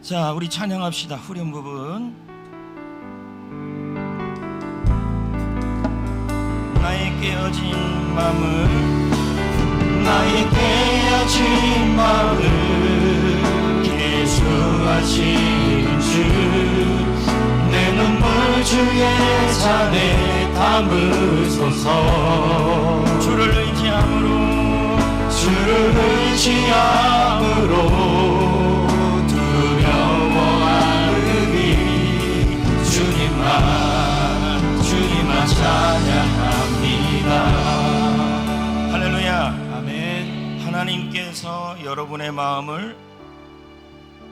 자, 우리 찬양합시다. 후렴 부분. 나의 깨어진 마음을 계수하신 주, 내 눈물 주의 잔에 담으소서. 주를 의지함으로 두려워하느니 주님만 찬양합니다. 할렐루야. 아멘. 하나님께서 여러분의 마음을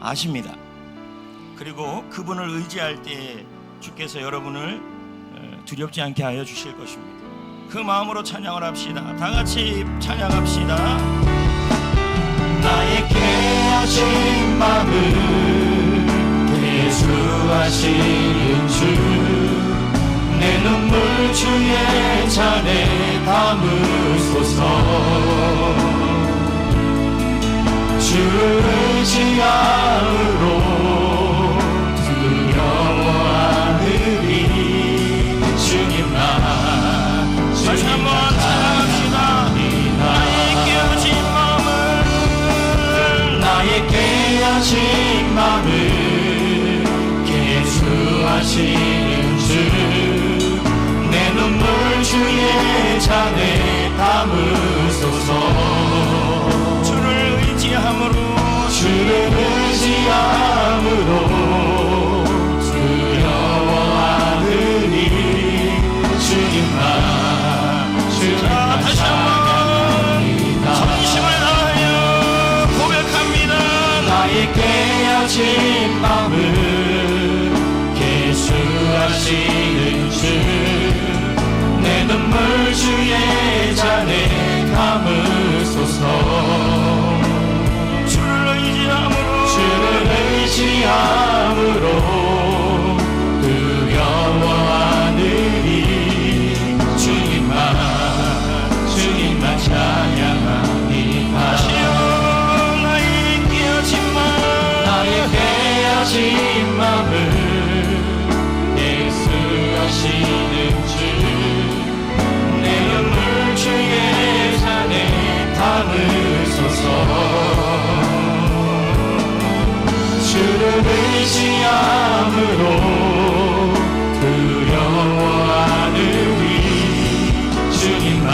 아십니다. 그리고 그분을 의지할 때 주께서 여러분을 두렵지 않게 하여 주실 것입니다. 그 마음으로 찬양을 합시다. 다 같이 찬양합시다. 나의 깨어진 마음을 계수하신 주, 내 눈물 주의 잔에 담으소서. 주를 의지함으로 두려워하느니 주님만 다시 한번 찬양합시다. 나의 깨어진 마음을 계수하시는 주, 내 눈물 주의 잔에 담으소서. 주를 의지함으로 두려워하느니 주님만 다시 한번 전심을 다하여 고백합니다. 나의 깨어진 마음을 계수하시는 주, 내 눈물 주의 잔에 담으소서. 주를 의지함으로 두려워하느니 주님만 찬양합니다. 나의 깨어진 마음을 계수하시는 주, 내 눈물 주의 잔에 담으소서. 주를 의지함으로 두려워하느니 주님만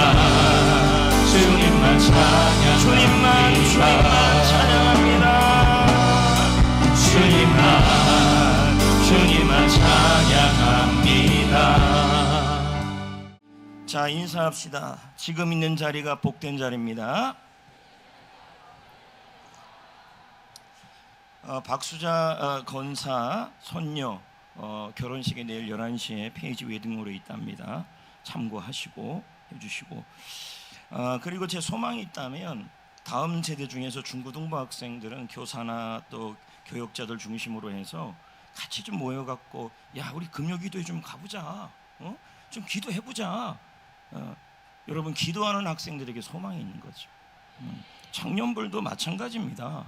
찬양합니다. 주님만 찬양합니다. 자, 인사합시다. 지금 있는 자리가 복된 자리입니다. 박수자 건사 손녀 결혼식이 내일 11시에 페이지 웨딩홀에 있답니다. 참고하시고 해주시고, 그리고 제 소망이 있다면 다음 세대 중에서 중고등부 학생들은 교사나 또 교역자들 중심으로 해서 같이 좀 모여갖고, 야, 우리 금요기도에 좀 가보자, 좀 기도해보자. 여러분, 기도하는 학생들에게 소망이 있는 거죠. 청년들도 마찬가지입니다.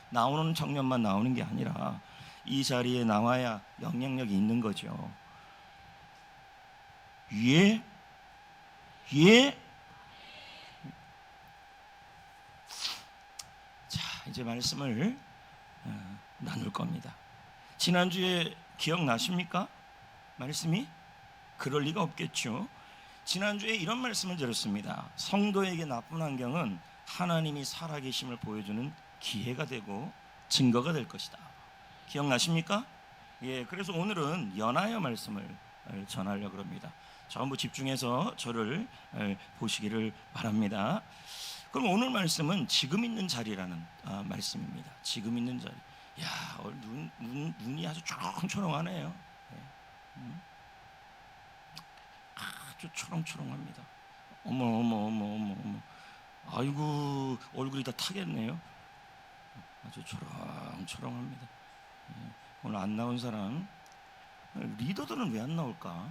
나오는 청년만 나오는 게 아니라 이 자리에 나와야 영향력이 있는 거죠. 예? 자, 이제 말씀을 나눌 겁니다. 지난주에 기억나십니까? 말씀이? 그럴 리가 없겠죠. 지난주에 이런 말씀을 드렸습니다. 성도에게 나쁜 환경은 하나님이 살아계심을 보여주는 기회가 되고 증거가 될 것이다. 기억나십니까? 예, 그래서 오늘은 연하여 말씀을 전하려고 합니다. 전부 집중해서 저를 보시기를 바랍니다. 그럼 오늘 말씀은 지금 있는 자리라는 말씀입니다. 지금 있는 자리. 야, 눈이 아주 초롱초롱하네요. 아주 초롱초롱합니다. 어머. 아이고, 얼굴이 다 타겠네요. 아주 초롱초롱합니다. 오늘 안 나온 사람, 리더들은 왜 안 나올까?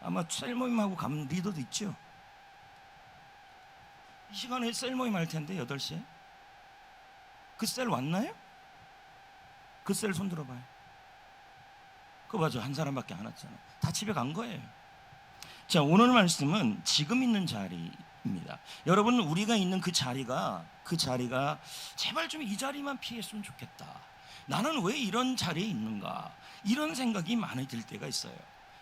아마 셀모임하고 가면 리더도 있죠. 이 시간에 셀 모임 할 텐데 8시에 그 셀 왔나요? 그 셀 손 들어봐요. 그거 맞아, 한 사람밖에 안 왔잖아. 다 집에 간 거예요. 자, 오늘 말씀은 지금 있는 자리입니다. 여러분, 우리가 있는 그 자리가 제발 좀 이 자리만 피했으면 좋겠다. 나는 왜 이런 자리에 있는가? 이런 생각이 많이 들 때가 있어요.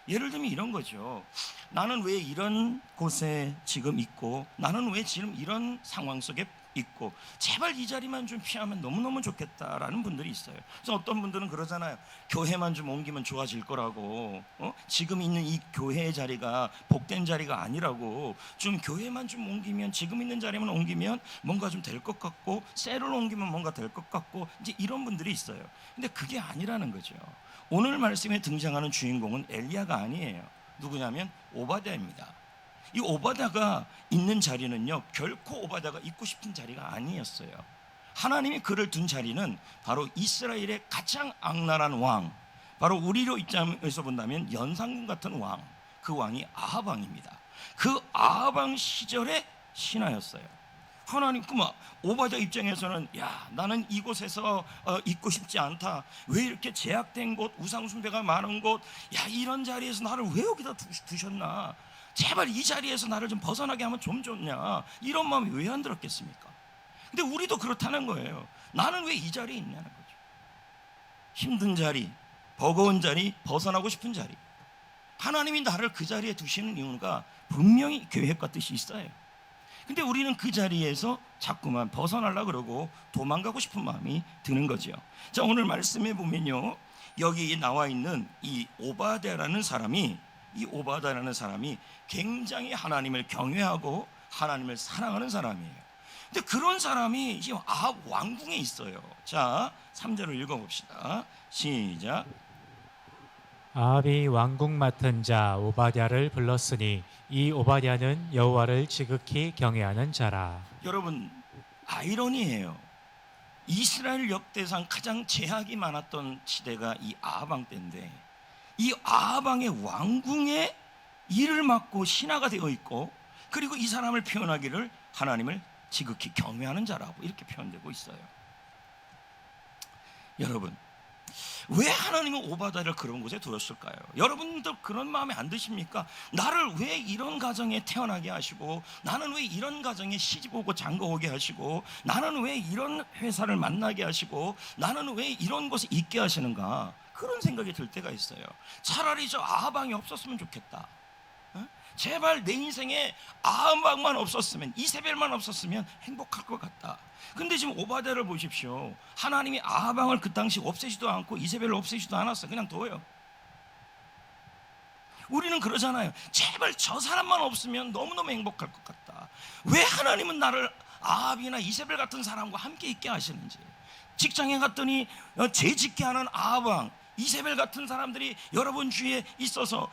예를 들면 이런 거죠. 나는 왜 이런 곳에 지금 있고, 나는 왜 지금 이런 상황 속에 있고, 제발 이 자리만 좀 피하면 너무너무 좋겠다라는 분들이 있어요. 그래서 어떤 분들은 그러잖아요. 교회만 좀 옮기면 좋아질 거라고, 지금 있는 이 교회의 자리가 복된 자리가 아니라고, 좀 교회만 좀 옮기면, 지금 있는 자리만 옮기면 뭔가 좀 될 것 같고, 셀을 옮기면 뭔가 될 것 같고, 이제 이런 분들이 있어요. 근데 그게 아니라는 거죠. 오늘 말씀에 등장하는 주인공은 엘리야가 아니에요. 누구냐면 오바댜입니다. 이 오바댜가 있는 자리는요, 결코 오바댜가 있고 싶은 자리가 아니었어요. 하나님이 그를 둔 자리는 바로 이스라엘의 가장 악랄한 왕, 바로 우리로 입장에서 본다면 연상군 같은 왕, 그 왕이 아합 왕입니다. 그 아합 왕 시절의 신하였어요. 하나님 그만 오바댜 입장에서는 야, 나는 이곳에서 있고 싶지 않다. 왜 이렇게 제약된 곳, 우상 숭배가 많은 곳, 야, 이런 자리에서 나를 왜 여기다 두셨나? 제발 이 자리에서 나를 좀 벗어나게 하면 좀 좋냐? 이런 마음이 왜 안 들었겠습니까? 근데 우리도 그렇다는 거예요. 나는 왜 이 자리에 있냐는 거죠. 힘든 자리, 버거운 자리, 벗어나고 싶은 자리. 하나님이 나를 그 자리에 두시는 이유가 분명히 계획과 뜻이 있어요. 근데 우리는 그 자리에서 자꾸만 벗어나려고 그러고 도망가고 싶은 마음이 드는 거죠. 자, 오늘 말씀해 보면요, 여기 나와 있는 이 오바댜라는 사람이 굉장히 하나님을 경외하고 하나님을 사랑하는 사람이에요. 근데 그런 사람이 지금 아합 왕궁에 있어요. 자, 3절을 읽어봅시다. 시작. 아합이 왕궁 맡은 자 오바댜를 불렀으니 이 오바댜는 여호와를 지극히 경외하는 자라. 여러분, 아이러니해요. 이스라엘 역대상 가장 제약이 많았던 시대가 이 아합 왕 때인데, 이 아합 왕의 왕궁에 일을 맡고 신하가 되어 있고, 그리고 이 사람을 표현하기를 하나님을 지극히 경외하는 자라고 이렇게 표현되고 있어요. 여러분, 왜 하나님은 오바댜를 그런 곳에 두었을까요? 여러분들 그런 마음에 안 드십니까? 나를 왜 이런 가정에 태어나게 하시고, 나는 왜 이런 가정에 시집 오고 장가 오게 하시고, 나는 왜 이런 회사를 만나게 하시고, 나는 왜 이런 곳에 있게 하시는가? 그런 생각이 들 때가 있어요. 차라리 저 아합 왕이 없었으면 좋겠다. 제발 내 인생에 아합 왕만 없었으면, 이세벨만 없었으면 행복할 것 같다. 근데 지금 오바댜를 보십시오. 하나님이 아합 왕을 그 당시 없애지도 않고 이세벨을 없애지도 않았어요. 그냥 둬요. 우리는 그러잖아요. 제발 저 사람만 없으면 너무너무 행복할 것 같다. 왜 하나님은 나를 아합이나 이세벨 같은 사람과 함께 있게 하시는지. 직장에 갔더니 죄짓게 하는 아합 왕, 이세벨 같은 사람들이 여러분 주위에 있어서,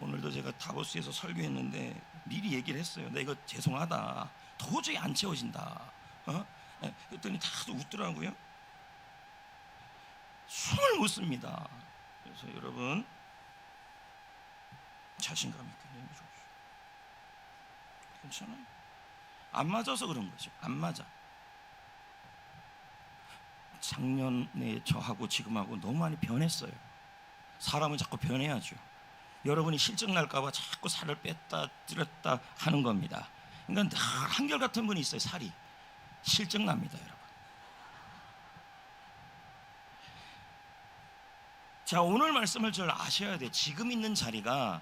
오늘도 제가 다보스에서 설교했는데 미리 얘기를 했어요. 나 이거 죄송하다, 도저히 안 채워진다. 그랬더니 다들 웃더라고요. 숨을 못 씁니다. 그래서 여러분, 자신감 있게 내려주십시오. 괜찮아요. 안 맞아서 그런 거죠. 안 맞아. 작년에 저하고 지금하고 너무 많이 변했어요. 사람은 자꾸 변해야죠. 여러분이 실증 날까봐 자꾸 살을 뺐다 찌렸다 하는 겁니다. 그러니까 한결같은 분이 있어요. 살이 실증 납니다, 여러분. 자, 오늘 말씀을 잘 아셔야 돼. 지금 있는 자리가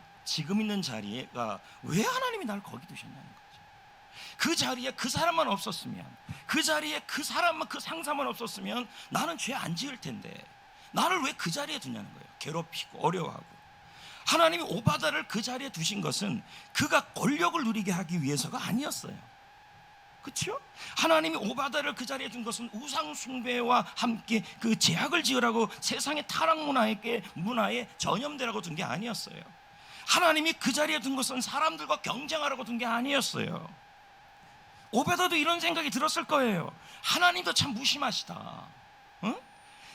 왜 하나님이 날 거기 두셨냐는 거죠. 그 자리에 그 사람만 없었으면, 그 자리에 그 사람만, 그 상사만 없었으면 나는 죄 안 지을 텐데 나를 왜 그 자리에 두냐는 거예요. 괴롭히고 어려워하고. 하나님이 오바댜를 그 자리에 두신 것은 그가 권력을 누리게 하기 위해서가 아니었어요. 그렇죠? 하나님이 오바댜를 그 자리에 둔 것은 우상 숭배와 함께 그 제약을 지으라고, 세상의 타락 문화에 전염되라고 둔 게 아니었어요. 하나님이 그 자리에 둔 것은 사람들과 경쟁하라고 둔 게 아니었어요. 오베다도 이런 생각이 들었을 거예요. 하나님도 참 무심하시다.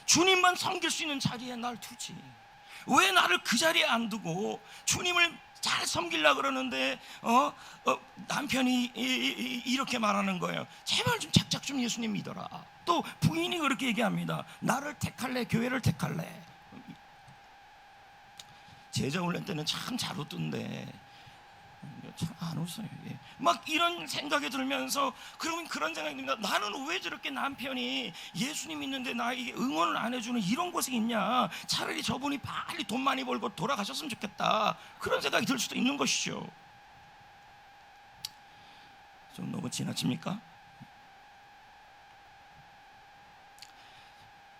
주님만 섬길 수 있는 자리에 날 두지, 왜 나를 그 자리에 안 두고 주님을 잘 섬기려고 그러는데 남편이 이렇게 말하는 거예요. 제발 좀 착착 좀 예수님 믿어라. 또 부인이 그렇게 얘기합니다. 나를 택할래, 교회를 택할래. 제자 훈련 때는 참 잘 웃던데 참 안 웃어요. 예. 막 이런 생각이 들면서 그러면 그런 생각이 듭니다. 나는 왜 저렇게 남편이 예수님 믿는데 나에게 응원을 안 해주는 이런 곳이 있냐. 차라리 저분이 빨리 돈 많이 벌고 돌아가셨으면 좋겠다. 그런 생각이 들 수도 있는 것이죠. 좀 너무 지나칩니까?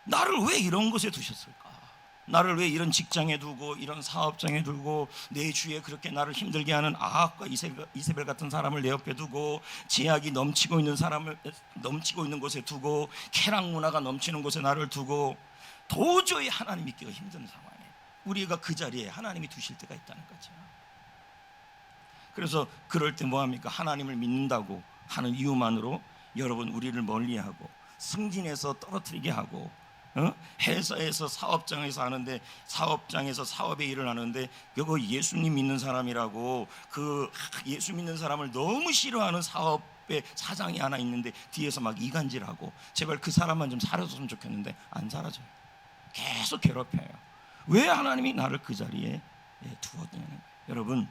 나를 왜 이런 곳에 두셨을까? 나를 왜 이런 직장에 두고 이런 사업장에 두고 내 주위에 그렇게 나를 힘들게 하는 아합과 이세벨 같은 사람을 내 옆에 두고 제약이 넘치고 있는 사람을 넘치고 있는 곳에 두고 쾌락 문화가 넘치는 곳에 나를 두고 도저히 하나님 믿기가 힘든 상황에 우리가 그 자리에 하나님이 두실 때가 있다는 거죠. 그래서 그럴 때 뭐합니까? 하나님을 믿는다고 하는 이유만으로 여러분 우리를 멀리하고 승진해서 떨어뜨리게 하고 회사에서 사업장에서 하는데 사업장에서 사업의 일을 하는데 이거 예수님 믿는 사람이라고 그 예수 믿는 사람을 너무 싫어하는 사업의 사장이 하나 있는데 뒤에서 막 이간질하고 제발 그 사람만 좀 살아줬으면 좋겠는데 안 살아줘요. 계속 괴롭혀요. 왜 하나님이 나를 그 자리에 두었냐는 거예요. 여러분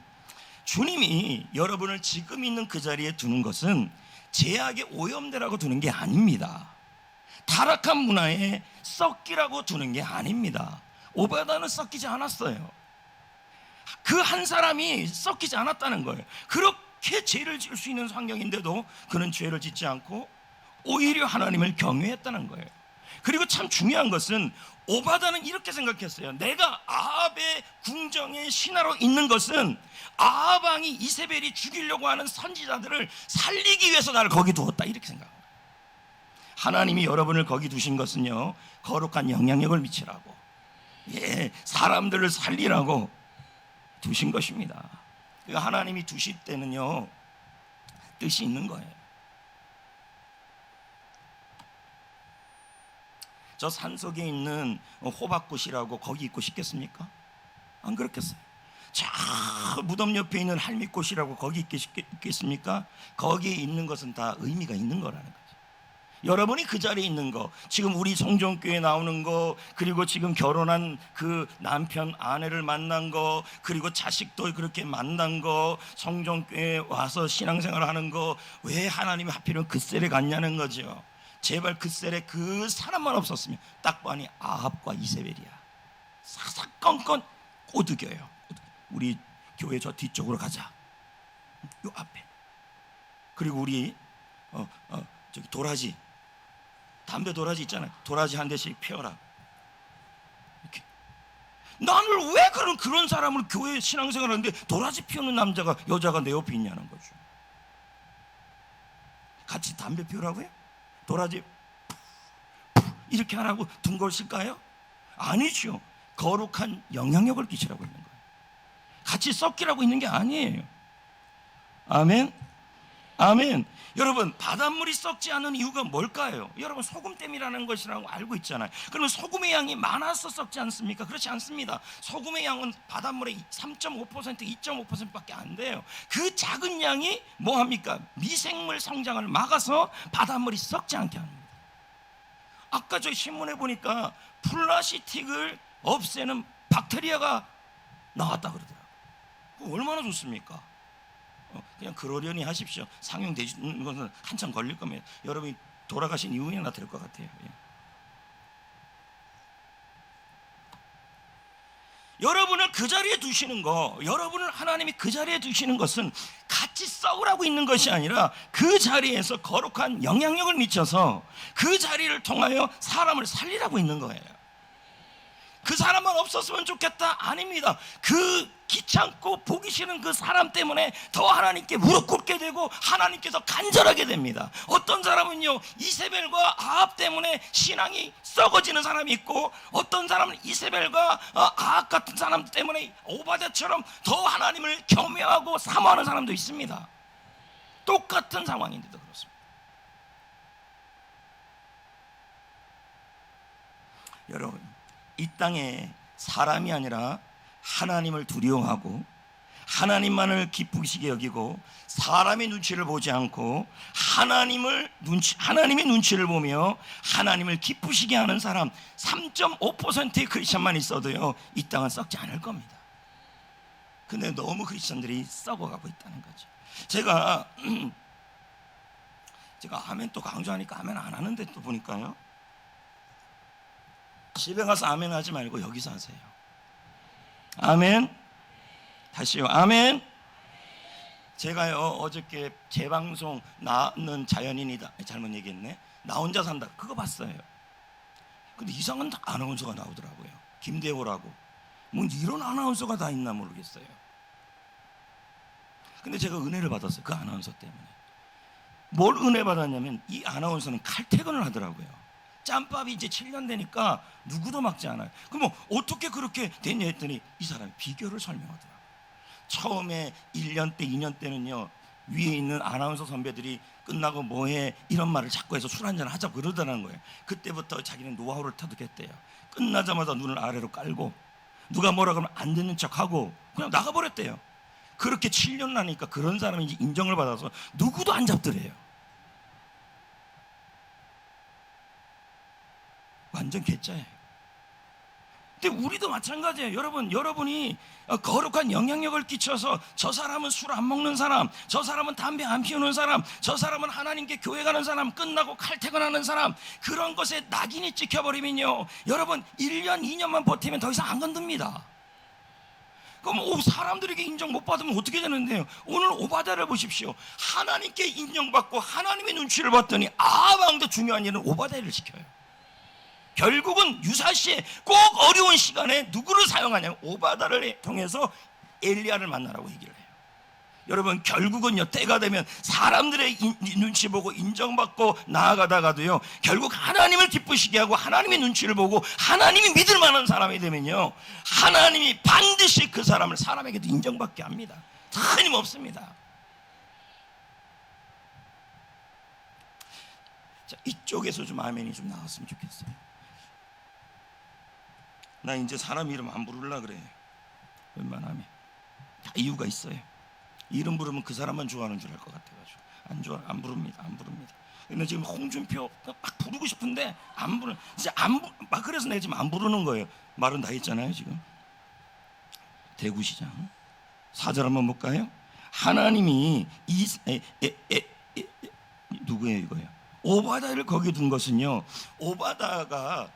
주님이 여러분을 지금 있는 그 자리에 두는 것은 제약의 오염되라고 두는 게 아닙니다. 타락한 문화에 썩기라고 두는 게 아닙니다. 오바다는 썩기지 않았어요. 그 한 사람이 썩기지 않았다는 거예요. 그렇게 죄를 지을 수 있는 환경인데도 그는 죄를 짓지 않고 오히려 하나님을 경외했다는 거예요. 그리고 참 중요한 것은 오바다는 이렇게 생각했어요. 내가 아합의 궁정의 신하로 있는 것은 아합 왕이 이세벨이 죽이려고 하는 선지자들을 살리기 위해서 나를 거기 두었다 이렇게 생각합니다. 하나님이 여러분을 거기 두신 것은요 거룩한 영향력을 미치라고 사람들을 살리라고 두신 것입니다. 하나님이 두실 때는요 뜻이 있는 거예요. 저 산속에 있는 호박꽃이라고 거기 있고 싶겠습니까? 안 그렇겠어요. 저 무덤 옆에 있는 할미꽃이라고 거기 있겠습니까? 거기에 있는 것은 다 의미가 있는 거라는 거죠. 여러분이 그 자리에 있는 거, 지금 우리 성전교회 나오는 거, 그리고 지금 결혼한 그 남편 아내를 만난 거, 그리고 자식도 그렇게 만난 거, 성전교회 와서 신앙생활을 하는 거, 왜 하나님이 하필이면 그 셀에 갔냐는 거죠. 제발 그 셀에 그 사람만 없었으면 딱 보니 아합과 이세벨이야. 사사건건 꼬드겨요. 우리 교회 저 뒤쪽으로 가자. 요 앞에. 그리고 우리 저기 도라지, 담배 도라지 있잖아요. 도라지 한 대씩 피워라. 이렇게. 나는 왜 그런 사람을 교회 신앙생활 하는데 도라지 피우는 여자가 내 옆에 있냐는 거죠. 같이 담배 피우라고요? 도라지 이렇게 하라고 둔 것일까요? 아니죠. 거룩한 영향력을 끼치라고 있는 거예요. 같이 섞이라고 있는 게 아니에요. 아멘. 아멘. 여러분 바닷물이 썩지 않는 이유가 뭘까요? 여러분 소금댐이라는 것이라고 알고 있잖아요. 그러면 소금의 양이 많아서 썩지 않습니까? 그렇지 않습니다. 소금의 양은 바닷물의 3.5% 2.5%밖에 안 돼요. 그 작은 양이 뭐합니까? 미생물 성장을 막아서 바닷물이 썩지 않게 합니다. 아까 저 신문에 보니까 플라스틱을 없애는 박테리아가 나왔다 그러더라고요. 얼마나 좋습니까? 그냥 그러려니 하십시오. 상용되는 것은 한참 걸릴 겁니다. 여러분이 돌아가신 이후에나 될 것 같아요. 여러분을 그 자리에 두시는 거, 여러분을 하나님이 그 자리에 두시는 것은 같이 싸우라고 있는 것이 아니라 그 자리에서 거룩한 영향력을 미쳐서 그 자리를 통하여 사람을 살리라고 있는 거예요. 그 사람만 없었으면 좋겠다? 아닙니다. 그 귀찮고 보기 싫은 그 사람 때문에 더 하나님께 무릎 꿇게 되고 하나님께서 간절하게 됩니다. 어떤 사람은요 이세벨과 아합 때문에 신앙이 썩어지는 사람이 있고, 어떤 사람은 이세벨과 아합 같은 사람 때문에 오바댜처럼 더 하나님을 겸허하고 사모하는 사람도 있습니다. 똑같은 상황인데도 그렇습니다. 여러분 이 땅에 사람이 아니라 하나님을 두려워하고 하나님만을 기쁘시게 여기고 사람의 눈치를 보지 않고 하나님의 눈치를 보며 하나님을 기쁘시게 하는 사람 3.5%의 크리스천만 있어도요 이 땅은 썩지 않을 겁니다. 근데 너무 크리스천들이 썩어가고 있다는 거죠. 제가 아멘 또 강조하니까 아멘 안 하는데 또 보니까요, 집에 가서 아멘 하지 말고 여기서 하세요. 아멘. 다시요. 아멘. 제가요 어저께 재방송 나는 자연인이다, 잘못 얘기했네, 나 혼자 산다 그거 봤어요. 근데 이상한 아나운서가 나오더라고요. 김대호라고. 뭐 이런 아나운서가 다 있나 모르겠어요. 근데 제가 은혜를 받았어요. 그 아나운서 때문에. 뭘 은혜 받았냐면 이 아나운서는 칼퇴근을 하더라고요. 짬밥이 이제 7년 되니까 누구도 막지 않아요. 그럼 뭐 어떻게 그렇게 됐냐 했더니 이 사람이 비결을 설명하더라고요. 처음에 1년 때 2년 때는요 위에 있는 아나운서 선배들이 끝나고 뭐해 이런 말을 자꾸 해서 술 한잔 하자고 그러더라는 거예요. 그때부터 자기는 노하우를 터득했대요. 끝나자마자 눈을 아래로 깔고 누가 뭐라 그러면 안 듣는 척하고 그냥 나가버렸대요. 그렇게 7년 나니까 그런 사람이 이제 인정을 받아서 누구도 안 잡더래요. 완전 개짜예요. 근데 우리도 마찬가지예요. 여러분이 거룩한 영향력을 끼쳐서 저 사람은 술 안 먹는 사람, 저 사람은 담배 안 피우는 사람, 저 사람은 하나님께 교회 가는 사람, 끝나고 칼퇴근하는 사람, 그런 것에 낙인이 찍혀버리면요 여러분 1년 2년만 버티면 더 이상 안 건듭니다. 그럼 사람들에게 인정 못 받으면 어떻게 되는데요? 오늘 오바댜를 보십시오. 하나님께 인정받고 하나님의 눈치를 봤더니 아방도 중요한 일은 오바댜를 시켜요. 결국은 유사시에 꼭 어려운 시간에 누구를 사용하냐면 오바댜를 통해서 엘리야를 만나라고 얘기를 해요. 여러분 결국은요 때가 되면 사람들의 눈치 보고 인정받고 나아가다가도요 결국 하나님을 기쁘시게 하고 하나님의 눈치를 보고 하나님이 믿을 만한 사람이 되면요 하나님이 반드시 그 사람을 사람에게도 인정받게 합니다. 틀림없습니다. 자, 이쪽에서 좀 아멘이 좀 나왔으면 좋겠어요. 나 이제 사람 이름 안 부르려 그래. 웬만하면 다 이유가 있어요. 이름 부르면 그 사람만 좋아하는 줄 알 것 같아가지고 안 부릅니다. 근데 지금 홍준표 막 부르고 싶은데 막 그래서 내가 지금 안 부르는 거예요. 말은 다 했잖아요. 지금 대구시장 4절 한번 볼까요? 하나님이 누구예요 이거예요? 오바댜를 거기 둔 것은요 오바댜가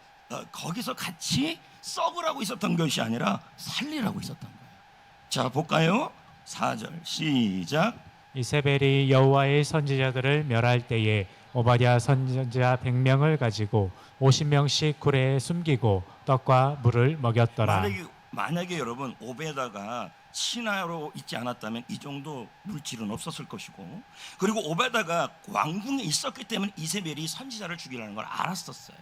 거기서 같이 썩으라고 있었던 것이 아니라 살리라고 있었던 거예요. 자 볼까요? 4절 시작. 이세벨이 여호와의 선지자들을 멸할 때에 오바댜 선지자 100명을 가지고 50명씩 굴에 숨기고 떡과 물을 먹였더라. 만약에 여러분 오베다가 신하로 있지 않았다면 이 정도 물질은 없었을 것이고, 그리고 오베다가 왕궁에 있었기 때문에 이세벨이 선지자를 죽이라는 걸 알았었어요.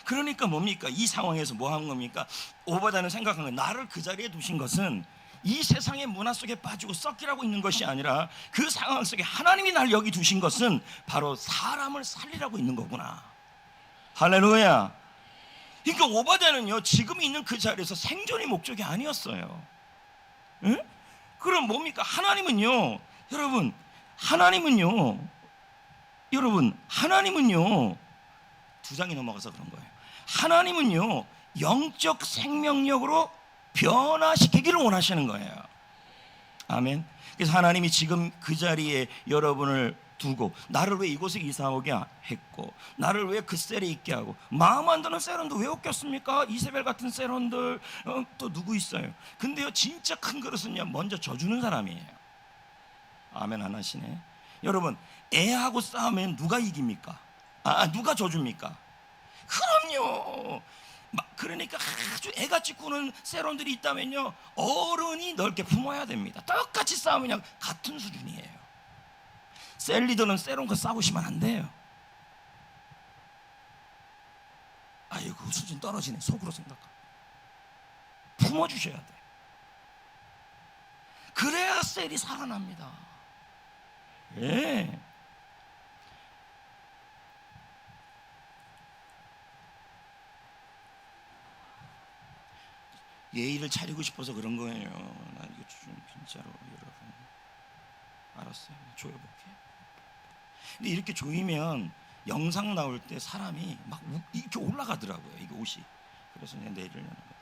그러니까 뭡니까? 이 상황에서 뭐 한 겁니까? 오베다는 생각한 거예요. 나를 그 자리에 두신 것은 이 세상의 문화 속에 빠지고 썩기라고 있는 것이 아니라 그 상황 속에 하나님이 날 여기 두신 것은 바로 사람을 살리라고 있는 거구나. 할렐루야. 그러니까 오바댜는요 지금 있는 그 자리에서 생존이 목적이 아니었어요. 응? 그럼 뭡니까? 하나님은요 하나님은요 두 장이 넘어가서 그런 거예요. 하나님은요 영적 생명력으로 변화시키기를 원하시는 거예요. 아멘. 그래서 하나님이 지금 그 자리에 여러분을 두고 나를 왜 이곳에 이사 오게 했고 나를 왜 그 셀에 있게 하고, 마음 안 드는 셀원도 왜 없겠습니까? 이세벨 같은 셀원들 또 누구 있어요? 근데요 진짜 큰 그릇은요 먼저 져주는 사람이에요. 아멘 안 하시네. 여러분 애하고 싸우면 누가 이깁니까? 누가 져줍니까? 그럼요. 그러니까 아주 애같이 꾸는 세론들이 있다면요 어른이 넓게 품어야 됩니다. 똑같이 싸우면 같은 수준이에요. 셀리더는 세론과 싸우시면 안 돼요. 아이고 수준 떨어지네. 속으로 생각하고 품어주셔야 돼. 그래야 셀이 살아납니다. 예. 예의를 차리고 싶어서 그런 거예요. 나 이거 좀 진짜로 여러분 알았어요. 조여볼게. 근데 이렇게 조이면 영상 나올 때 사람이 막 이렇게 올라가더라고요. 이게 옷이. 그래서 그냥 내리려는 거예요.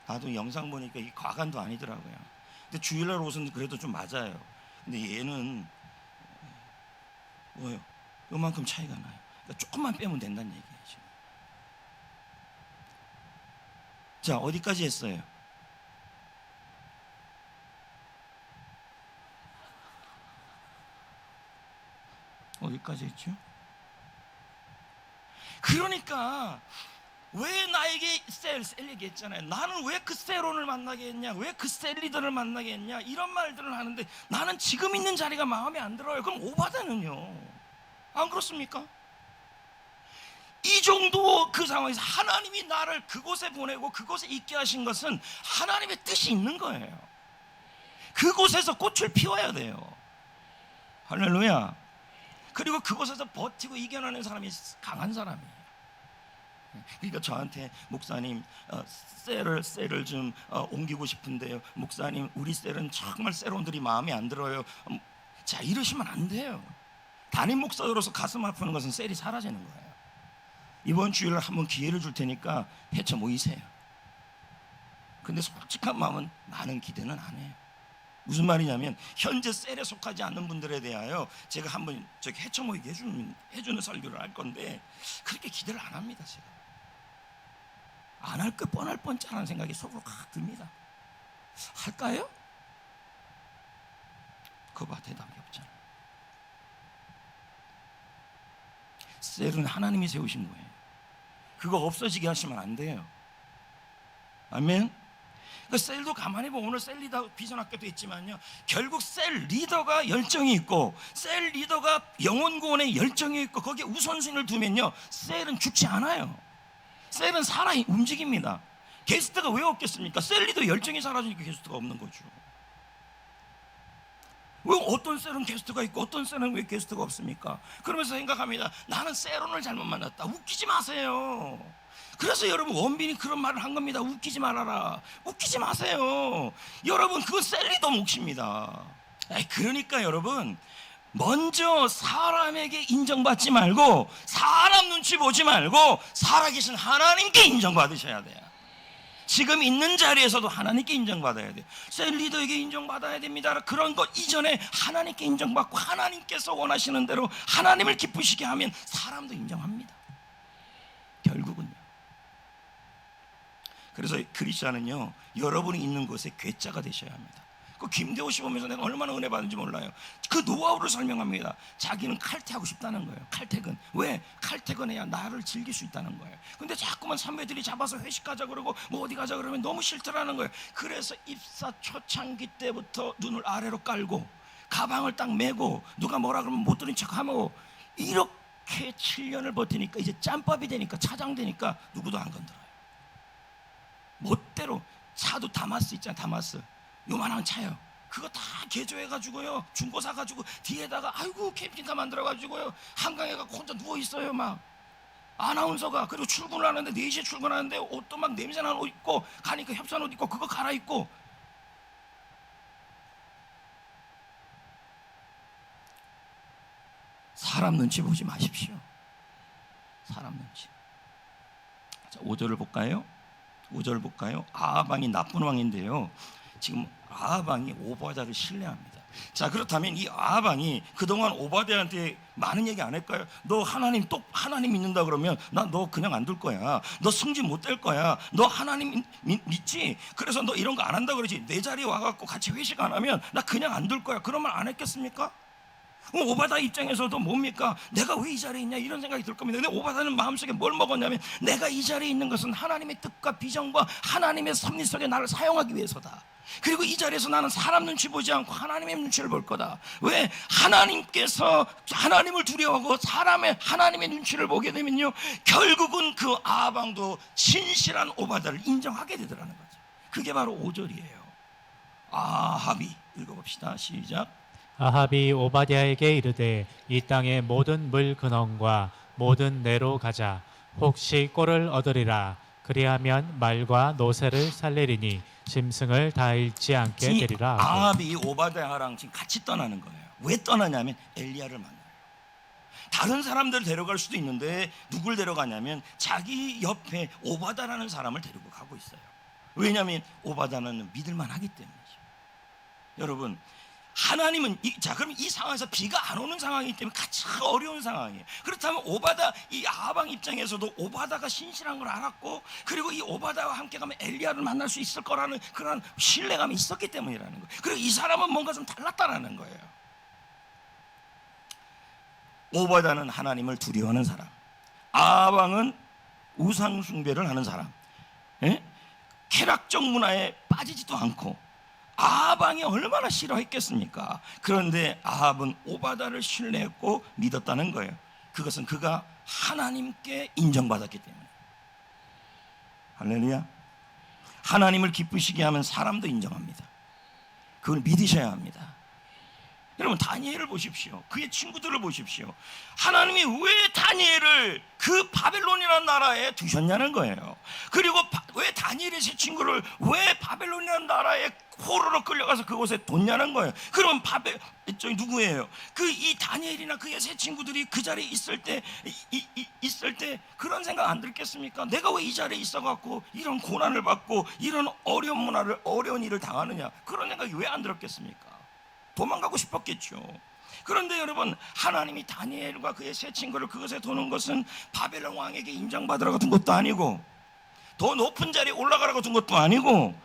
나도 영상 보니까 이게 과간도 아니더라고요. 근데 주일날 옷은 그래도 좀 맞아요. 근데 얘는 뭐예요? 요만큼 차이가 나요. 그러니까 조금만 빼면 된다는 얘기예요. 지금. 자, 어디까지 했어요? 어디까지 했죠? 그러니까 왜 나에게 셀 얘기했잖아요. 나는 왜 그 셀론을 만나게 했냐, 왜 그 셀 리더를 만나게 했냐, 이런 말들을 하는데 나는 지금 있는 자리가 마음에 안 들어요. 그럼 오바다는요, 안 그렇습니까? 이 정도 그 상황에서 하나님이 나를 그곳에 보내고 그곳에 있게 하신 것은 하나님의 뜻이 있는 거예요. 그곳에서 꽃을 피워야 돼요. 할렐루야. 그리고 그곳에서 버티고 이겨내는 사람이 강한 사람이에요. 그러니까 저한테 목사님 셀을 좀 옮기고 싶은데요, 목사님 우리 셀은 정말 셀원들이 마음에 안 들어요. 자, 이러시면 안 돼요. 담임 목사로서 가슴 아프는 것은 셀이 사라지는 거예요. 이번 주일에 한번 기회를 줄 테니까 헤쳐 모이세요. 근데 솔직한 마음은 나는 기대는 안 해요. 무슨 말이냐면 현재 셀에 속하지 않는 분들에 대하여 제가 한번 저기 헤쳐 모이게 해주는 설교를 할 건데 그렇게 기대를 안 합니다. 제가 안 할 거 뻔할 뻔짜라는 생각이 속으로 확 듭니다. 할까요? 그거 봐, 대답이 없잖아요. 셀은 하나님이 세우신 거예요. 그거 없어지게 하시면 안 돼요. 아멘. 그 셀도 가만히 보면 오늘 셀 리더 비전학교도 있지만요, 결국 셀 리더가 열정이 있고 셀 리더가 영혼구원에 열정이 있고 거기에 우선순위를 두면요, 셀은 죽지 않아요. 셀은 살아 움직입니다. 게스트가 왜 없겠습니까? 셀 리더 열정이 사라지니까 게스트가 없는 거죠. 왜 어떤 셀은 게스트가 있고 어떤 셀은 왜 게스트가 없습니까? 그러면서 생각합니다. 나는 셀론을 잘못 만났다. 웃기지 마세요. 그래서 여러분 원빈이 그런 말을 한 겁니다. 웃기지 말아라. 웃기지 마세요. 여러분 그건 셀 리더 몫입니다. 그러니까 여러분 먼저 사람에게 인정받지 말고 사람 눈치 보지 말고 살아계신 하나님께 인정받으셔야 돼요. 지금 있는 자리에서도 하나님께 인정받아야 돼요. 셀 리더에게 인정받아야 됩니다. 그런 것 이전에 하나님께 인정받고 하나님께서 원하시는 대로 하나님을 기쁘시게 하면 사람도 인정합니다. 결국은요. 그래서 크리스찬은요, 여러분이 있는 곳에 괴짜가 되셔야 합니다. 그 김대호 씨 보면서 내가 얼마나 은혜 받은지 몰라요. 그 노하우를 설명합니다. 자기는 칼퇴하고 싶다는 거예요. 칼퇴근. 왜? 칼퇴근해야 나를 즐길 수 있다는 거예요. 근데 자꾸만 선배들이 잡아서 회식 가자 그러고 뭐 어디 가자 그러면 너무 싫더라는 거예요. 그래서 입사 초창기 때부터 눈을 아래로 깔고 가방을 딱 메고 누가 뭐라 그러면 못 들은 척하고 이렇게 7년을 버티니까 이제 짬밥이 되니까 차장 되니까 누구도 안 건드려요. 멋대로 차도 다마스 있잖아. 다마스 요만한 차요. 그거 다 개조해가지고요, 중고 사가지고 뒤에다가 아이고 캠핑카 만들어가지고요 한강에 가고 혼자 누워있어요. 막 아나운서가. 그리고 출근을 하는데 4시에 출근하는데 옷도 막 냄새나는 옷 입고 가니까 협찬 옷 입고 그거 갈아입고. 사람 눈치 보지 마십시오. 사람 눈치. 자, 5절을 볼까요? 5절 볼까요? 아합 왕이 나쁜 왕인데요, 지금 아합 왕이 오바댜를 신뢰합니다. 자, 그렇다면 이 아합 왕이 그동안 오바댜한테 많은 얘기 안 할까요? 너 하나님 믿는다 그러면 나 너 그냥 안 둘 거야. 너 승진 못 될 거야. 너 하나님 믿지? 그래서 너 이런 거 안 한다 그러지. 내 자리에 와갖고 같이 회식 안 하면 나 그냥 안 둘 거야. 그런 말 안 했겠습니까? 오바댜 입장에서도 뭡니까? 내가 왜 이 자리에 있냐 이런 생각이 들 겁니다. 근데 오바댜는 마음속에 뭘 먹었냐면 내가 이 자리에 있는 것은 하나님의 뜻과 비전과 하나님의 섭리 속에 나를 사용하기 위해서다. 그리고 이 자리에서 나는 사람 눈치 보지 않고 하나님의 눈치를 볼 거다. 왜? 하나님께서 하나님을 두려워하고 하나님의 눈치를 보게 되면요, 결국은 그 아합 왕도 신실한 오바댜를 인정하게 되더라는 거죠. 그게 바로 5절이에요. 아합이, 읽어봅시다. 시작. 아합이 오바댜에게 이르되 이 땅의 모든 물 근원과 모든 내로 가자. 혹시 꼴을 얻으리라. 그리하면 말과 노새를 살리리니 짐승을 다 잃지 않게 되리라 하고. 아합이 오바댜랑 지금 같이 떠나는 거예요. 왜 떠나냐면 엘리야를 만나요. 다른 사람들을 데려갈 수도 있는데 누굴 데려가냐면 자기 옆에 오바다라는 사람을 데리고 가고 있어요. 왜냐하면 오바다는 믿을만하기 때문이죠. 여러분, 하나님은 그럼 이 상황에서 비가 안 오는 상황이기 때문에 가장 어려운 상황이에요. 그렇다면 오바다, 이 아방 입장에서도 오바다가 신실한 걸 알았고, 그리고 이 오바다와 함께 가면 엘리야를 만날 수 있을 거라는 그런 신뢰감이 있었기 때문이라는 거예요. 그리고 이 사람은 뭔가 좀 달랐다라는 거예요. 오바다는 하나님을 두려워하는 사람, 아방은 우상 숭배를 하는 사람, 쾌락적 문화에 빠지지도 않고. 아방이 얼마나 싫어했겠습니까? 그런데 아합은 오바다를 신뢰했고 믿었다는 거예요. 그것은 그가 하나님께 인정받았기 때문에. 할렐루야. 하나님을 기쁘시게 하면 사람도 인정합니다. 그걸 믿으셔야 합니다. 여러분, 다니엘을 보십시오. 그의 친구들을 보십시오. 하나님이 왜 다니엘을 그 바벨론이라는 나라에 두셨냐는 거예요. 그리고 왜 다니엘의 세 친구를 왜 바벨론이라는 나라에 포로로 끌려가서 그곳에 뒀냐는 거예요. 그럼 저기 누구예요? 이 다니엘이나 그의 세 친구들이 그 자리에 있을 때 그런 생각 안 들겠습니까? 내가 왜 이 자리에 있어갖고 이런 고난을 받고 이런 어려운 일을 당하느냐? 그런 생각이 왜 안 들었겠습니까? 도망가고 싶었겠죠. 그런데 여러분, 하나님이 다니엘과 그의 세 친구를 그것에 두는 것은 바벨론 왕에게 인정받으라고 둔 것도 아니고, 더 높은 자리에 올라가라고 둔 것도 아니고,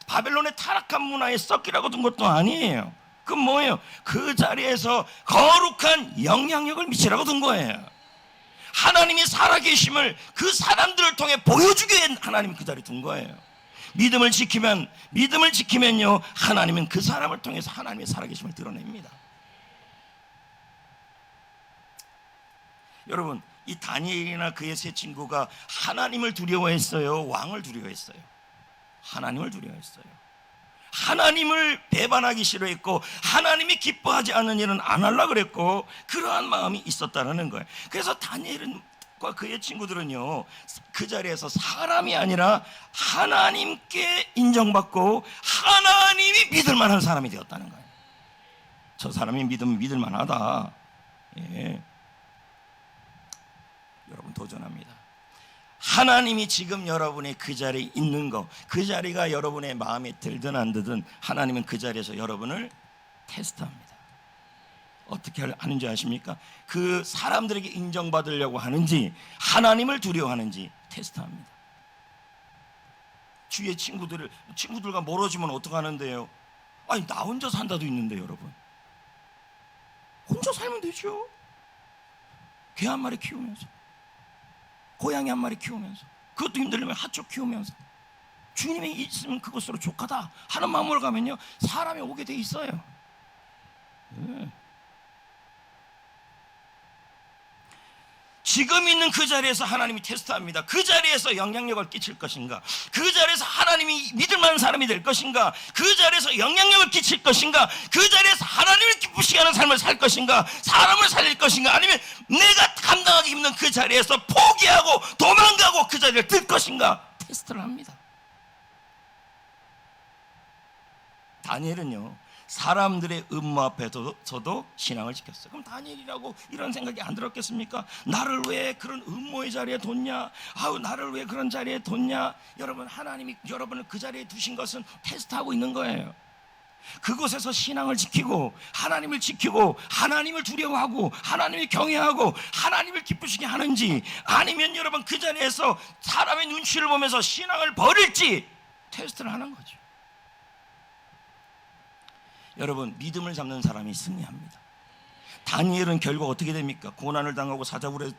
바벨론의 타락한 문화에 썩기라고 둔 것도 아니에요. 그건 뭐예요? 그 자리에서 거룩한 영향력을 미치라고 둔 거예요. 하나님이 살아계심을 그 사람들을 통해 보여주기 위해 하나님이 그 자리에 둔 거예요. 믿음을 지키면요, 하나님은 그 사람을 통해서 하나님의 살아계심을 드러냅니다. 여러분, 이 다니엘이나 그의 세 친구가 하나님을 두려워했어요? 왕을 두려워했어요? 하나님을 두려워했어요. 하나님을 배반하기 싫어했고, 하나님이 기뻐하지 않는 일은 안 하려고 그랬고, 그러한 마음이 있었다는 거예요. 그래서 다니엘과 그의 친구들은요, 그 자리에서 사람이 아니라 하나님께 인정받고 하나님이 믿을 만한 사람이 되었다는 거예요. 저 사람이 믿을 만하다. 예. 여러분, 도전합니다. 하나님이 지금 여러분의 그 자리에 있는 거, 그 자리가 여러분의 마음에 들든 안 들든 하나님은 그 자리에서 여러분을 테스트합니다. 어떻게 하는지 아십니까? 그 사람들에게 인정받으려고 하는지 하나님을 두려워하는지 테스트합니다. 주위의 친구들과 멀어지면 어떡하는데요? 아니, 나 혼자 산다도 있는데 여러분, 혼자 살면 되죠. 개 한 마리 키우면서, 고양이 한 마리 키우면서, 그것도 힘들면 핫초 키우면서, 주님이 있으면 그것으로 족하다 하는 마음으로 가면요, 사람이 오게 돼 있어요. 네. 지금 있는 그 자리에서 하나님이 테스트합니다. 그 자리에서 영향력을 끼칠 것인가? 그 자리에서 하나님이 믿을 만한 사람이 될 것인가? 그 자리에서 영향력을 끼칠 것인가? 그 자리에서 하나님을 기쁘시게 하는 삶을 살 것인가? 사람을 살릴 것인가? 아니면 내가 감당하기 힘든 그 자리에서 포기하고 도망가고 그 자리를 들 것인가? 테스트를 합니다. 다니엘은요, 사람들의 음모 앞에서도 신앙을 지켰어요. 그럼 다니엘이라고 이런 생각이 안 들었겠습니까? 나를 왜 그런 음모의 자리에 뒀냐? 나를 왜 그런 자리에 뒀냐? 여러분, 하나님이 여러분을 그 자리에 두신 것은 테스트하고 있는 거예요. 그곳에서 신앙을 지키고 하나님을 지키고 하나님을 두려워하고 하나님을 경외하고 하나님을 기쁘시게 하는지, 아니면 여러분 그 자리에서 사람의 눈치를 보면서 신앙을 버릴지 테스트를 하는 거죠. 여러분, 믿음을 잡는 사람이 승리합니다. 다니엘은 결국 어떻게 됩니까? 고난을 당하고 사자굴의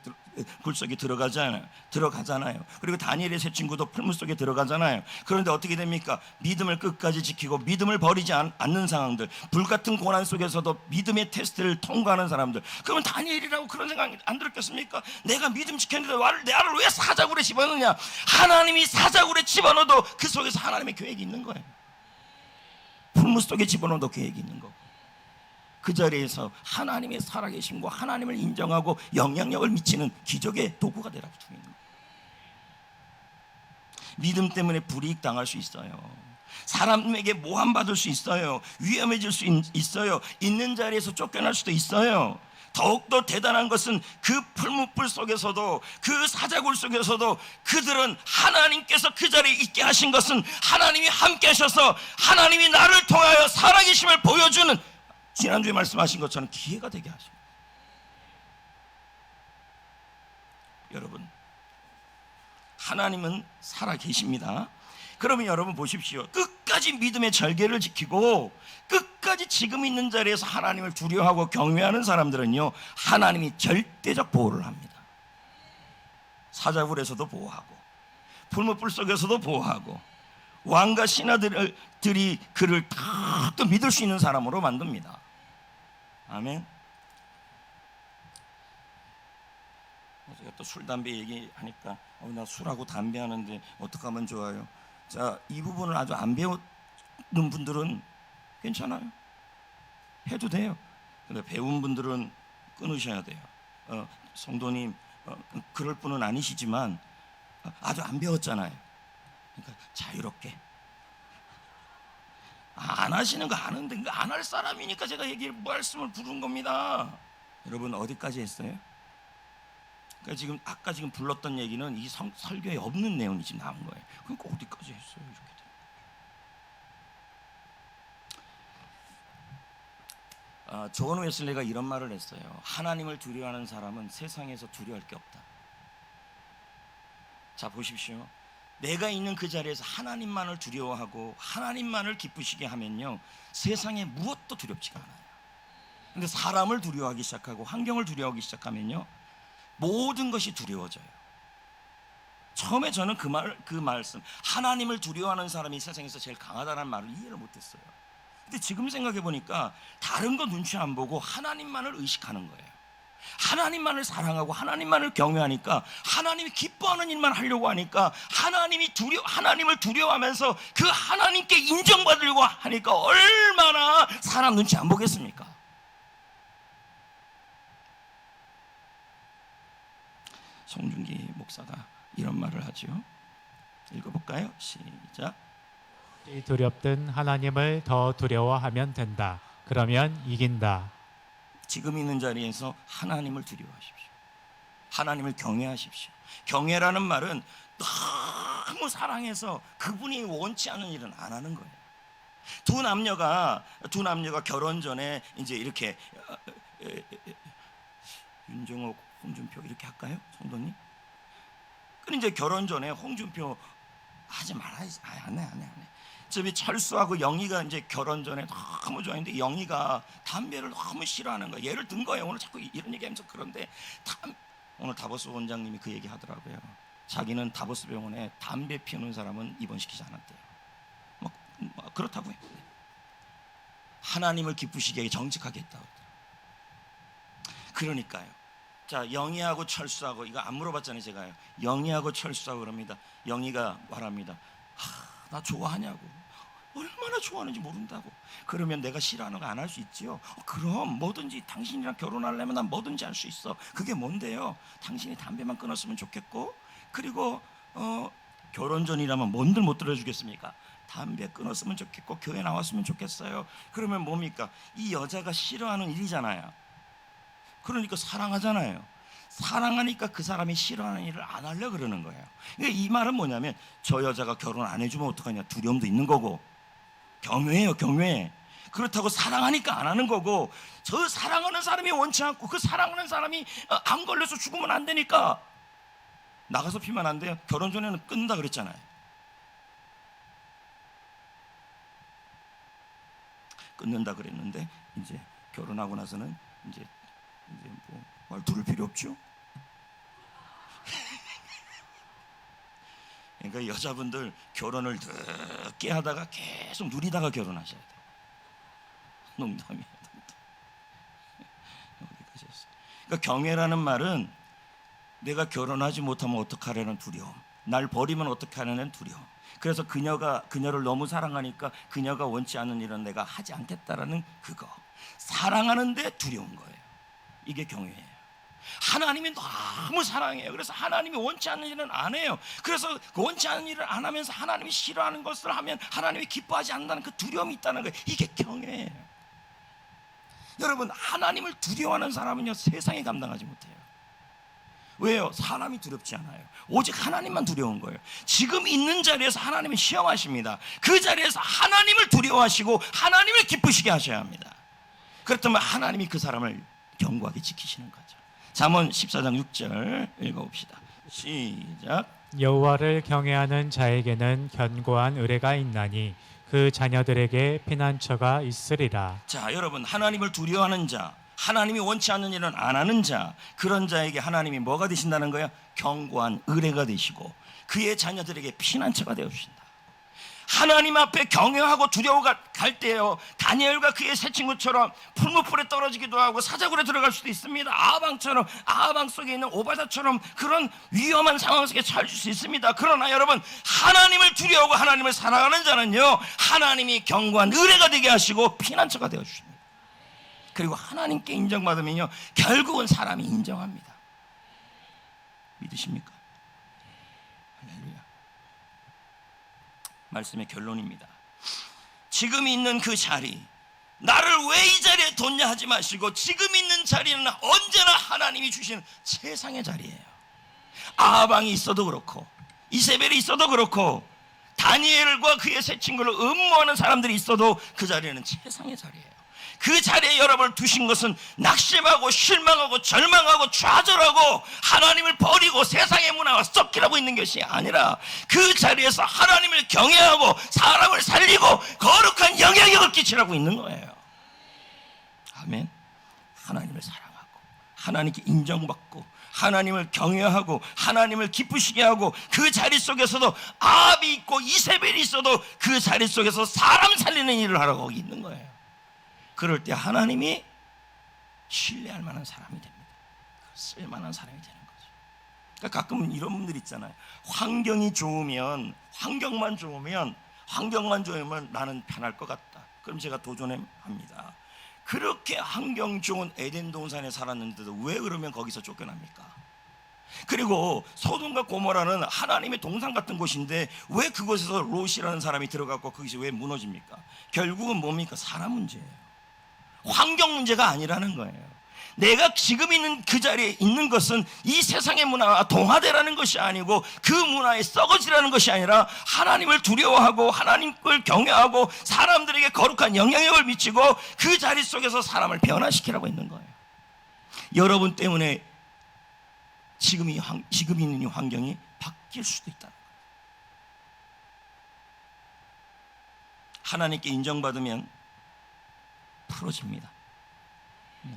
굴속에 들어가잖아요. 그리고 다니엘의 세 친구도 풀물 속에 들어가잖아요. 그런데 어떻게 됩니까? 믿음을 끝까지 지키고 믿음을 버리지 않는 상황들, 불같은 고난 속에서도 믿음의 테스트를 통과하는 사람들. 그러면 다니엘이라고 그런 생각이 안 들었겠습니까? 내가 믿음 지켰는데 나를 왜 사자굴에 집어넣느냐? 하나님이 사자굴에 집어넣어도 그 속에서 하나님의 계획이 있는 거예요. 풀물 속에 집어넣어도 계획이 있는 거고, 그 자리에서 하나님의 살아계심과 하나님을 인정하고 영향력을 미치는 기적의 도구가 되라고 주는 거예요. 믿음 때문에 불이익 당할 수 있어요. 사람에게 모함받을 수 있어요. 위험해질 수 있어요. 있는 자리에서 쫓겨날 수도 있어요. 더욱더 대단한 것은 그 풀무불 속에서도, 그 사자굴 속에서도 그들은 하나님께서 그 자리에 있게 하신 것은 하나님이 함께 하셔서 하나님이 나를 통하여 살아계심을 보여주는, 지난주에 말씀하신 것처럼 기회가 되게 하십니다. 여러분, 하나님은 살아계십니다. 그러면 여러분 보십시오. 끝까지 믿음의 절개를 지키고 끝까지 지금 있는 자리에서 하나님을 두려워하고 경외하는 사람들은요, 하나님이 절대적 보호를 합니다. 사자굴에서도 보호하고 풀무불 속에서도 보호하고 왕과 신하들이 그를 다 또 믿을 수 있는 사람으로 만듭니다. 아멘. 제가 또 술, 담배 얘기하니까 나 술하고 담배 하는데 어떻게 하면 좋아요? 자, 이 부분을 아주 안 배우는 분들은 괜찮아요. 해도 돼요. 근데 배운 분들은 끊으셔야 돼요. 성도님, 그럴 분은 아니시지만 아주 안 배웠잖아요. 그러니까 자유롭게. 안 하시는 거 아는데 안 할 사람이니까 제가 말씀을 부른 겁니다. 여러분 어디까지 했어요? 그러니까 아까 불렀던 얘기는 이 설교에 없는 내용이 지금 나온 거예요. 그러니까 어디까지 했어요? 이렇게 되는 거죠. 존 웨슬리가 이런 말을 했어요. 하나님을 두려워하는 사람은 세상에서 두려워할 게 없다. 자, 보십시오. 내가 있는 그 자리에서 하나님만을 두려워하고 하나님만을 기쁘시게 하면요, 세상에 무엇도 두렵지가 않아요. 근데 사람을 두려워하기 시작하고 환경을 두려워하기 시작하면요, 모든 것이 두려워져요. 처음에 저는 그 말씀, 하나님을 두려워하는 사람이 세상에서 제일 강하다는 말을 이해를 못했어요. 근데 지금 생각해 보니까 다른 거 눈치 안 보고 하나님만을 의식하는 거예요. 하나님만을 사랑하고 하나님만을 경외하니까, 하나님이 기뻐하는 일만 하려고 하니까, 하나님을 두려워하면서 그 하나님께 인정받으려고 하니까 얼마나 사람 눈치 안 보겠습니까? 송중기 목사가 이런 말을 하죠. 읽어볼까요? 시작. 두렵든 하나님을 더 두려워하면 된다. 그러면 이긴다. 지금 있는 자리에서 하나님을 두려워하십시오. 하나님을 경외하십시오. 경외라는 말은 너무 사랑해서 그분이 원치 않은 일은 안 하는 거예요. 두 남녀가 결혼 전에 이제 이렇게 윤정옥, 홍준표 이렇게 할까요? 성도님? 그럼 이제 결혼 전에 홍준표 하지 말아야지. 안 해. 저기 철수하고 영희가 이제 결혼 전에 너무 좋아했는데 영희가 담배를 너무 싫어하는 거예요. 예를 든 거예요. 오늘 자꾸 이런 얘기하면서. 그런데 오늘 다보스 원장님이 그 얘기 하더라고요. 자기는 다보스 병원에 담배 피우는 사람은 입원시키지 않았대요. 뭐 그렇다고요. 하나님을 기쁘시게 정직하게 했다고 그러더라고요. 그러니까요. 자, 영희하고 철수하고, 이거 안 물어봤잖아요 제가요. 영희하고 철수하고 그럽니다. 영희가 말합니다. 나 좋아하냐고. 얼마나 좋아하는지 모른다고. 그러면 내가 싫어하는 거 안 할 수 있지요. 그럼 뭐든지, 당신이랑 결혼하려면 난 뭐든지 할 수 있어. 그게 뭔데요? 당신이 담배만 끊었으면 좋겠고, 그리고 결혼 전이라면 뭔들 못 들어주겠습니까? 담배 끊었으면 좋겠고 교회 나왔으면 좋겠어요. 그러면 뭡니까? 이 여자가 싫어하는 일이잖아요. 그러니까 사랑하잖아요. 사랑하니까 그 사람이 싫어하는 일을 안 하려고 그러는 거예요. 그러니까 이 말은 뭐냐면, 저 여자가 결혼 안 해주면 어떡하냐, 두려움도 있는 거고, 경외해요, 경외. 그렇다고 사랑하니까 안 하는 거고, 저 사랑하는 사람이 원치 않고 그 사랑하는 사람이 안 걸려서 죽으면 안 되니까 나가서 피면 안 돼요. 결혼 전에는 끊는다 그랬잖아요. 끊는다 그랬는데 이제 결혼하고 나서는 이제 뭐 말 들을 필요 없죠. 그러니까 여자분들 결혼을 늦게 하다가 계속 누리다가 결혼하셔야 돼요. 농담이에요. 어디까지 했어요? 그러니까 경외라는 말은 내가 결혼하지 못하면 어떡하려는 두려움, 날 버리면 어떡하려는 두려움. 그래서 그녀를 너무 사랑하니까 그녀가 원치 않는 일은 내가 하지 않겠다라는 그거. 사랑하는데 두려운 거예요. 이게 경외예요. 하나님이 너무 사랑해요. 그래서 하나님이 원치 않는 일은 안 해요. 그래서 그 원치 않는 일을 안 하면서 하나님이 싫어하는 것을 하면 하나님이 기뻐하지 않는다는 그 두려움이 있다는 거예요. 이게 경외예요. 여러분, 하나님을 두려워하는 사람은요, 세상에 감당하지 못해요. 왜요? 사람이 두렵지 않아요. 오직 하나님만 두려운 거예요. 지금 있는 자리에서 하나님을 시험하십니다. 그 자리에서 하나님을 두려워하시고 하나님을 기쁘시게 하셔야 합니다. 그렇다면 하나님이 그 사람을 견고하게 지키시는 거죠. 잠언 14장 6절 읽어봅시다. 시작. 여호와를 경외하는 자에게는 견고한 의뢰가 있나니 그 자녀들에게 피난처가 있으리라. 자, 여러분, 하나님을 두려워하는 자, 하나님이 원치 않는 일은 안 하는 자, 그런 자에게 하나님이 뭐가 되신다는 거야? 견고한 의뢰가 되시고 그의 자녀들에게 피난처가 되어 주신다. 하나님 앞에 경외하고 두려워가 갈 때요, 다니엘과 그의 세 친구처럼 풀무불에 떨어지기도 하고 사자굴에 들어갈 수도 있습니다. 아방처럼, 아방 속에 있는 오바다처럼 그런 위험한 상황 속에 처해질 수 있습니다. 그러나 여러분, 하나님을 두려워하고 하나님을 사랑하는 자는요, 하나님이 견고한 의뢰가 되게 하시고 피난처가 되어 주십니다. 그리고 하나님께 인정받으면요, 결국은 사람이 인정합니다. 믿으십니까? 할렐루야. 말씀의 결론입니다. 지금 있는 그 자리, 나를 왜 이 자리에 뒀냐 하지 마시고 지금 있는 자리는 언제나 하나님이 주시는 최상의 자리예요. 아방이 있어도 그렇고 이세벨이 있어도 그렇고 다니엘과 그의 세 친구를 음모하는 사람들이 있어도 그 자리는 최상의 자리예요. 그 자리에 여러분을 두신 것은 낙심하고 실망하고 절망하고 좌절하고 하나님을 버리고 세상의 문화와 썩기라고 있는 것이 아니라 그 자리에서 하나님을 경외하고 사람을 살리고 거룩한 영향력을 끼치라고 있는 거예요. 아멘. 하나님을 사랑하고 하나님께 인정받고 하나님을 경외하고 하나님을 기쁘시게 하고 그 자리 속에서도 아합이 있고 이세벨이 있어도 그 자리 속에서 사람 살리는 일을 하라고 거기 있는 거예요. 그럴 때 하나님이 신뢰할 만한 사람이 됩니다. 쓸만한 사람이 되는 거죠. 그러니까 가끔은 이런 분들 있잖아요. 환경이 좋으면, 환경만 좋으면 나는 편할 것 같다. 그럼 제가 도전합니다. 그렇게 환경 좋은 에덴 동산에 살았는데도 왜 그러면 거기서 쫓겨납니까? 그리고 소돔과 고모라는 하나님의 동산 같은 곳인데 왜 그곳에서 롯이라는 사람이 들어갔고 거기서 왜 무너집니까? 결국은 뭡니까? 사람 문제예요. 환경 문제가 아니라는 거예요. 내가 지금 있는 그 자리에 있는 것은 이 세상의 문화와 동화되라는 것이 아니고 그 문화에 썩어지라는 것이 아니라 하나님을 두려워하고 하나님을 경외하고 사람들에게 거룩한 영향력을 미치고 그 자리 속에서 사람을 변화시키라고 있는 거예요. 여러분 때문에 지금 있는 이 환경이 바뀔 수도 있다는 거예요. 하나님께 인정받으면 풀어집니다. 네.